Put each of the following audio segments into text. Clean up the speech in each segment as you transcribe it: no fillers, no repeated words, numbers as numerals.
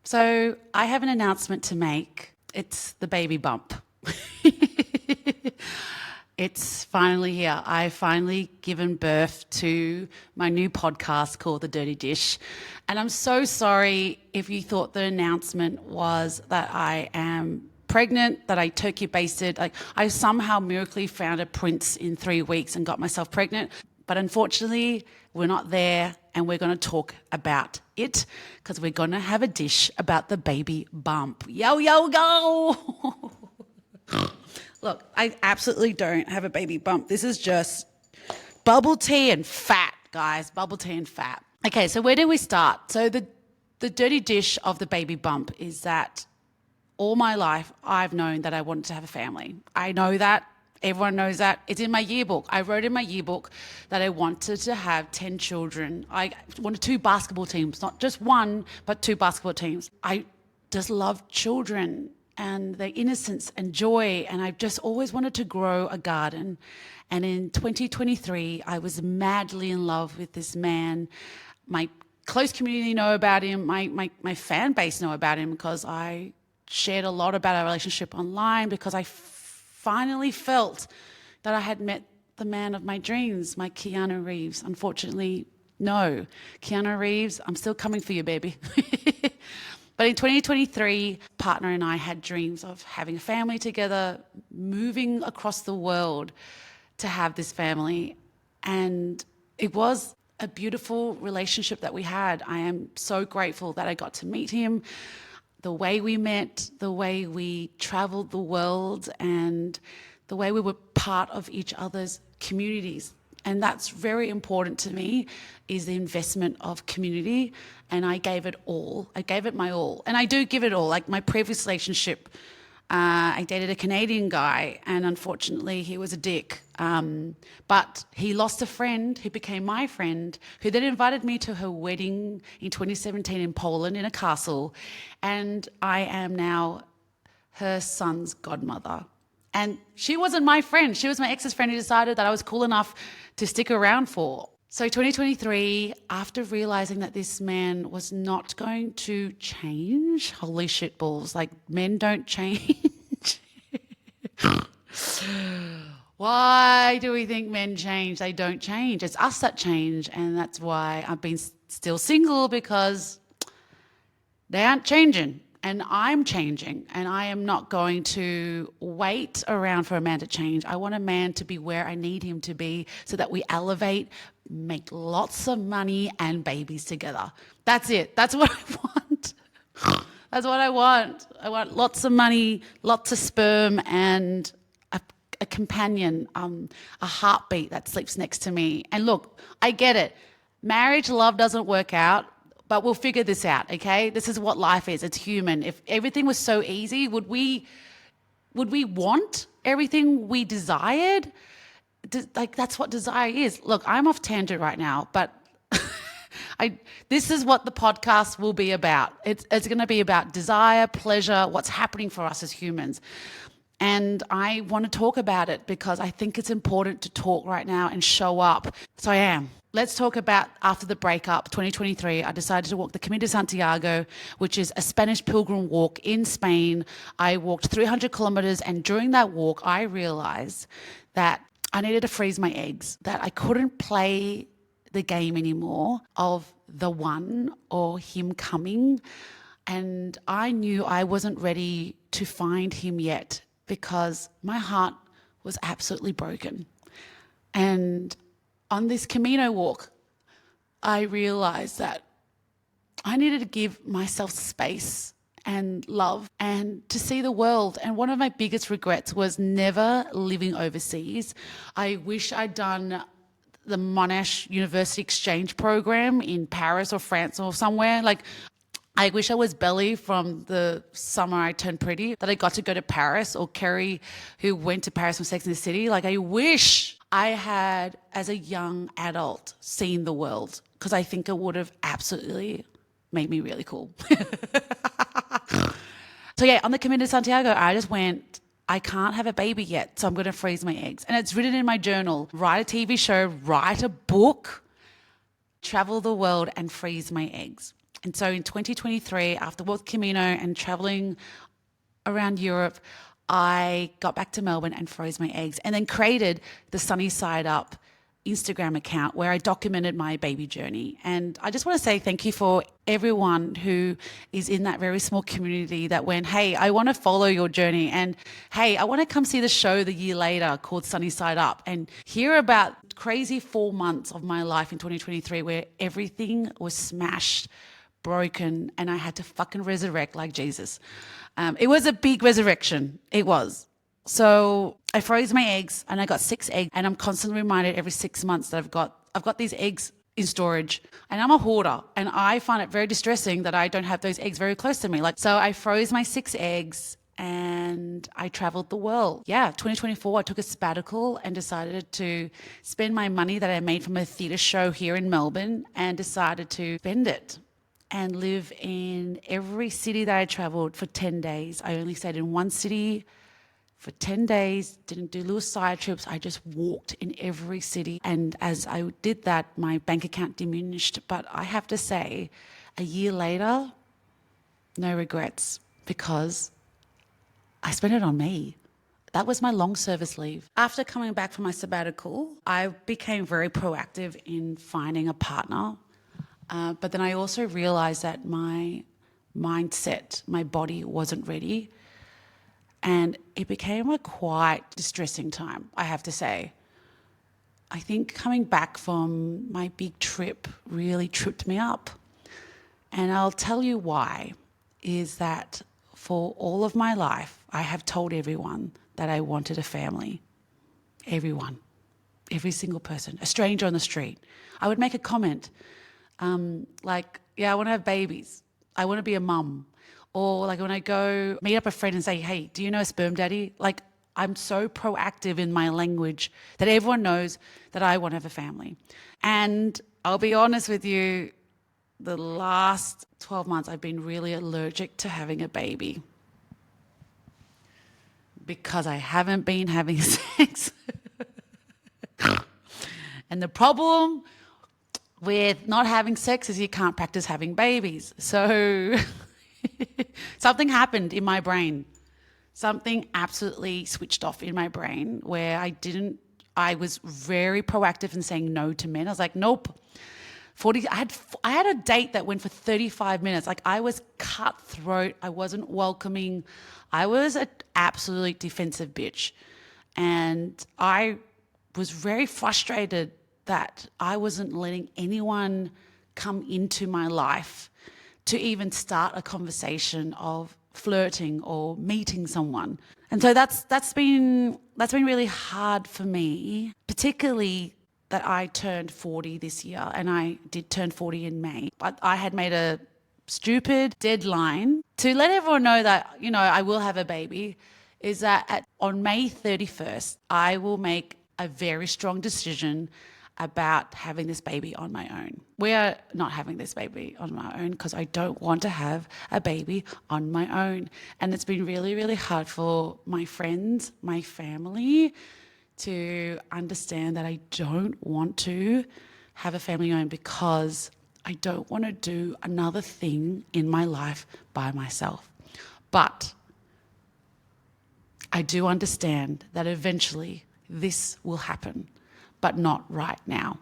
So I have an announcement to make. It's the baby bump. It's finally here. I've finally given birth to my new podcast called The Dirty Dish. And I'm so sorry if you thought the announcement was that I am pregnant, that I turkey basted. Like I somehow miraculously found a prince in 3 weeks and got myself pregnant. But unfortunately, we're not there, and we're going to talk about it because we're going to have a dish about the baby bump. Yo, yo, go! Look, I absolutely don't have a baby bump. This is just bubble tea and fat, guys. Bubble tea and fat. Okay, so where do we start? So the dirty dish of the baby bump is that all my life I've known that I wanted to have a family. I know that. Everyone knows that. It's in my yearbook. I wrote in my yearbook that I wanted to have 10 children. I wanted 2 basketball teams, not just one, but 2 basketball teams. I just love children and their innocence and joy, and I've just always wanted to grow a garden. And in 2023, I was madly in love with this man. My close community know about him. My fan base know about him because I shared a lot about our relationship online because I finally felt that I had met the man of my dreams, my Keanu Reeves. Unfortunately, no. Keanu Reeves, I'm still coming for you, baby. But in 2023, partner and I had dreams of having a family together, moving across the world to have this family. And it was a beautiful relationship that we had. I am so grateful that I got to meet him. The way we met, the way we traveled the world, and the way we were part of each other's communities. And that's very important to me, is the investment of community. And I gave it all. I gave it my all. And I do give it all. Like my previous relationship, I dated a Canadian guy, and unfortunately he was a dick. But he lost a friend who became my friend, who then invited me to her wedding in 2017 in Poland in a castle. And I am now her son's godmother. And she wasn't my friend. She was my ex's friend who decided that I was cool enough to stick around for. So 2023, after realizing that this man was not going to change, holy shit balls, like men don't change. Why do we think men change? They don't change. It's us that change. And that's why I've been still single, because they aren't changing. And I'm changing, and I am not going to wait around for a man to change. I want a man to be where I need him to be so that we elevate, make lots of money and babies together. That's it. That's what I want. That's what I want. I want lots of money, lots of sperm, and a companion, a heartbeat that sleeps next to me. And look, I get it. Marriage, love doesn't work out. But we'll figure this out, okay? This is what life is. It's human. If everything was so easy, would we want everything we desired? Like, that's what desire is. Look, I'm off tangent right now, but this is what the podcast will be about. It's going to be about desire, pleasure, what's happening for us as humans. And I want to talk about it because I think it's important to talk right now and show up. So I am. Let's talk about after the breakup, 2023, I decided to walk the Camino de Santiago, which is a Spanish pilgrim walk in Spain. I walked 300 kilometers, and during that walk, I realized that I needed to freeze my eggs, that I couldn't play the game anymore of the one or him coming. And I knew I wasn't ready to find him yet because my heart was absolutely broken. And on this Camino walk, I realized that I needed to give myself space and love and to see the world. And one of my biggest regrets was never living overseas. I wish I'd done the Monash University exchange program in Paris or France or somewhere. Like, I wish I was Belly from the summer I turned pretty, that I got to go to Paris, or Kerry, who went to Paris from Sex and the City. Like, I wish I had, as a young adult, seen the world, because I think it would have absolutely made me really cool. So yeah, on the Camino de Santiago, I just went, I can't have a baby yet, so I'm going to freeze my eggs. And it's written in my journal, write a TV show, write a book, travel the world and freeze my eggs. And so in 2023, after World Camino and traveling around Europe, I got back to Melbourne and froze my eggs and then created the Sunny Side Up Instagram account where I documented my baby journey. And I just want to say thank you for everyone who is in that very small community that went, hey, I want to follow your journey. And hey, I want to come see the show the year later called Sunny Side Up and hear about crazy 4 months of my life in 2023 where everything was smashed, broken, and I had to fucking resurrect like Jesus. It was a big resurrection. It was. So I froze my eggs and I got 6 eggs, and I'm constantly reminded every 6 months that I've got these eggs in storage, and I'm a hoarder and I find it very distressing that I don't have those eggs very close to me. So I froze my 6 eggs and I traveled the world. 2024, I took a sabbatical and decided to spend my money that I made from a theatre show here in Melbourne and decided to spend it and live in every city that I traveled for 10 days. I only stayed in one city for 10 days, didn't do little side trips. I just walked in every city. And as I did that, my bank account diminished. But I have to say, a year later, no regrets, because I spent it on me. That was my long service leave. After coming back from my sabbatical, I became very proactive in finding a partner. But then I also realized that my mindset, my body wasn't ready. And it became a quite distressing time, I have to say. I think coming back from my big trip really tripped me up. And I'll tell you why, is that for all of my life, I have told everyone that I wanted a family. Everyone. Every single person. A stranger on the street. I would make a comment like, I want to have babies. I want to be a mum. Or like when I go meet up a friend and say, hey, do you know a sperm daddy? Like I'm so proactive in my language that everyone knows that I want to have a family. And I'll be honest with you, the last 12 months I've been really allergic to having a baby because I haven't been having sex. And the problem with not having sex is you can't practice having babies. So something happened in my brain. Something absolutely switched off in my brain where I was very proactive in saying no to men. I was like, nope. I had a date that went for 35 minutes. Like I was cutthroat. I wasn't welcoming. I was an absolutely defensive bitch. And I was very frustrated that I wasn't letting anyone come into my life to even start a conversation of flirting or meeting someone. And so that's been really hard for me, particularly that I turned 40 this year, and I did turn 40 in May. But I had made a stupid deadline to let everyone know that, I will have a baby, is that on May 31st, I will make a very strong decision about having this baby on my own. We are not having this baby on my own because I don't want to have a baby on my own. And it's been really, really hard for my friends, my family to understand that I don't want to have a family on my own because I don't want to do another thing in my life by myself. But I do understand that eventually this will happen, but not right now.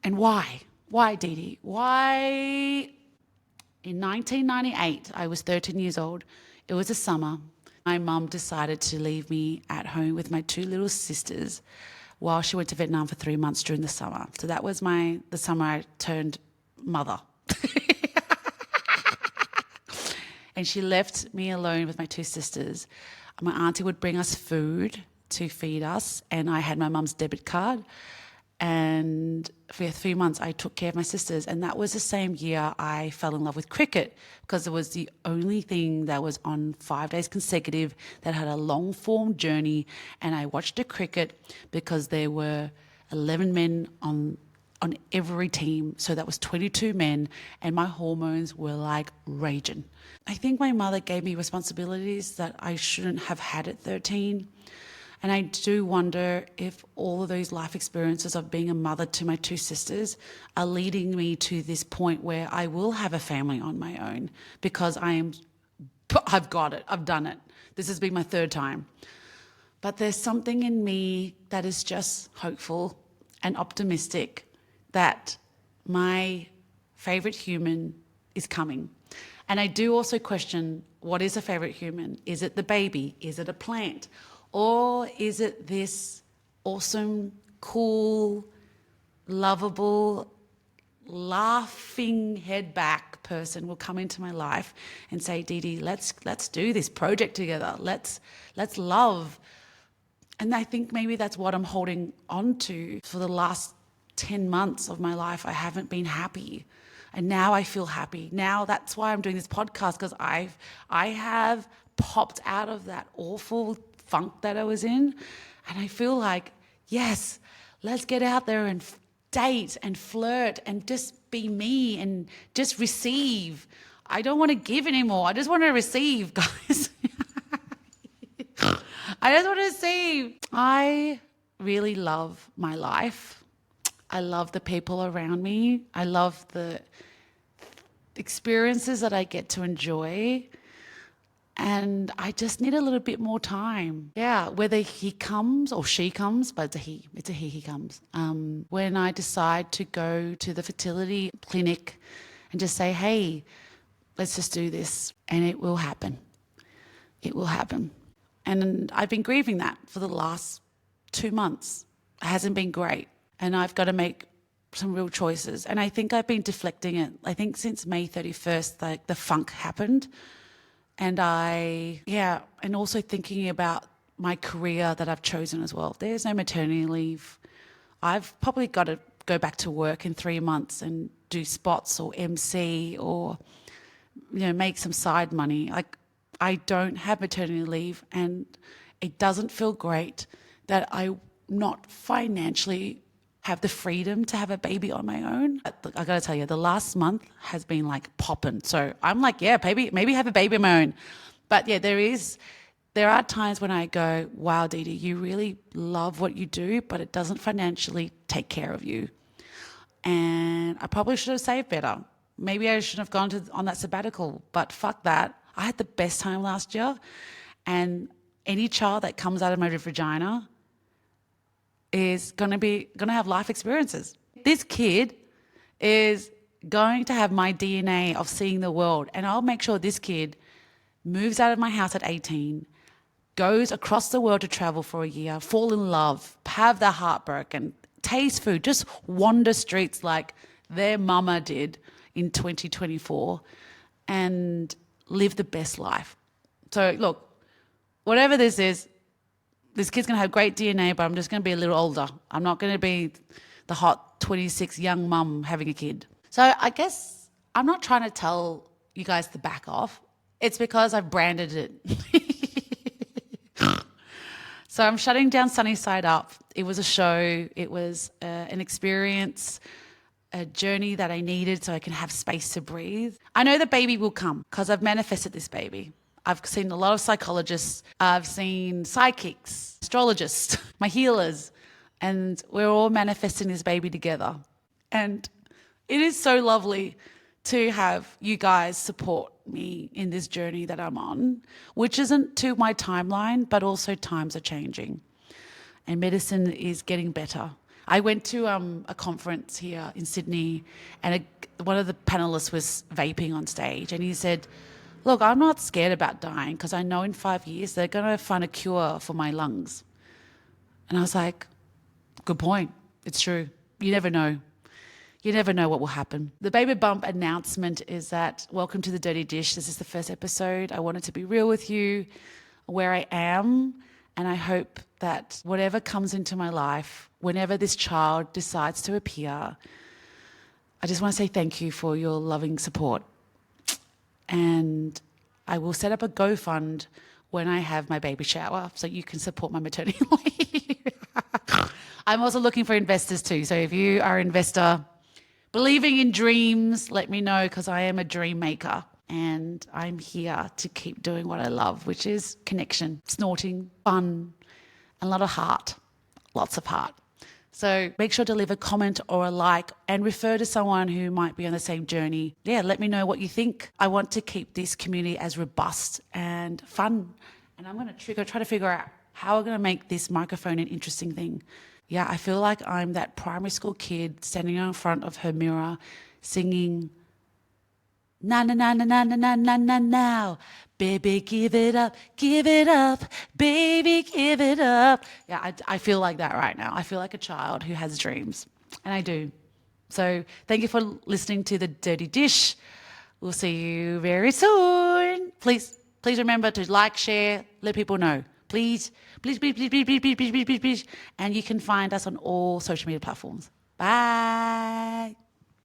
And why? Why, Dee Dee? Why? In 1998, I was 13 years old. It was a summer. My mum decided to leave me at home with my 2 little sisters while she went to Vietnam for 3 months during the summer. So that was the summer I turned mother. And she left me alone with my 2 sisters. My auntie would bring us food to feed us, and I had my mum's debit card. And for 3 months, I took care of my sisters. And that was the same year I fell in love with cricket because it was the only thing that was on 5 days consecutive that had a long form journey. And I watched the cricket because there were 11 men on every team. So that was 22 men, and my hormones were like raging. I think my mother gave me responsibilities that I shouldn't have had at 13. And I do wonder if all of those life experiences of being a mother to my two sisters are leading me to this point where I will have a family on my own, because I've got it. I've done it. This has been my third time. But there's something in me that is just hopeful and optimistic that my favorite human is coming. And I do also question, what is a favorite human? Is it the baby? Is it a plant? Or is it this awesome, cool, lovable, laughing head back person will come into my life and say, Dee Dee, let's do this project together. Let's love. And I think maybe that's what I'm holding on to. For the last 10 months of my life, I haven't been happy. And now I feel happy. Now that's why I'm doing this podcast, because I have popped out of that awful funk that I was in. And I feel like, yes, let's get out there and date and flirt and just be me and just receive. I don't want to give anymore. I just want to receive, guys. I just want to receive. I really love my life. I love the people around me. I love the experiences that I get to enjoy. And I just need a little bit more time. Yeah, whether he comes or she comes, but it's a he comes. When I decide to go to the fertility clinic and just say, hey, let's just do this, and it will happen. It will happen. And I've been grieving that for the last 2 months. It hasn't been great. And I've got to make some real choices. And I think I've been deflecting it. I think since May 31st, like the funk happened. And and also thinking about my career that I've chosen as well. There's no maternity leave. I've probably got to go back to work in 3 months and do spots or MC or, make some side money. Like, I don't have maternity leave, and it doesn't feel great that I not financially have the freedom to have a baby on my own. I got to tell you, the last month has been like popping. So I'm like, yeah, maybe have a baby on my own. But yeah, there are times when I go, wow, Dee Dee, you really love what you do, but it doesn't financially take care of you. And I probably should have saved better. Maybe I shouldn't have gone on that sabbatical, but fuck that. I had the best time last year, and any child that comes out of my vagina is gonna have life experiences. This kid is going to have my DNA of seeing the world, and I'll make sure this kid moves out of my house at 18, goes across the world to travel for a year, fall in love, have their heart broken, taste food, just wander streets like their mama did in 2024, and live the best life. So look, whatever this is, this kid's going to have great DNA, but I'm just going to be a little older. I'm not going to be the hot 26 young mum having a kid. So I guess I'm not trying to tell you guys to back off. It's because I've branded it. So I'm shutting down Sunny Side Up. It was a show. It was an experience, a journey that I needed so I can have space to breathe. I know the baby will come because I've manifested this baby. I've seen a lot of psychologists. I've seen psychics, astrologists, my healers, and we're all manifesting this baby together. And it is so lovely to have you guys support me in this journey that I'm on, which isn't to my timeline, but also times are changing and medicine is getting better. I went to a conference here in Sydney, and one of the panelists was vaping on stage, and he said, look, I'm not scared about dying because I know in 5 years they're going to find a cure for my lungs. And I was like, good point. It's true. You never know. You never know what will happen. The baby bump announcement is that welcome to the Dirty Dish. This is the first episode. I wanted to be real with you, where I am, and I hope that whatever comes into my life, whenever this child decides to appear, I just want to say thank you for your loving support. And I will set up a GoFund when I have my baby shower so you can support my maternity leave. I'm also looking for investors too. So if you are an investor believing in dreams, let me know, because I am a dream maker and I'm here to keep doing what I love, which is connection, snorting, fun, and a lot of heart, lots of heart. So make sure to leave a comment or a like and refer to someone who might be on the same journey. Yeah, let me know what you think. I want to keep this community as robust and fun. And I'm going to try to figure out how we're going to make this microphone an interesting thing. Yeah, I feel like I'm that primary school kid standing in front of her mirror singing, na na na na na na na na na now. Baby, give it up, baby, give it up. Yeah, I feel like that right now. I feel like a child who has dreams, and I do. So thank you for listening to The Dirty Dish. We'll see you very soon. Please remember to like, share, let people know. Please. And you can find us on all social media platforms. Bye.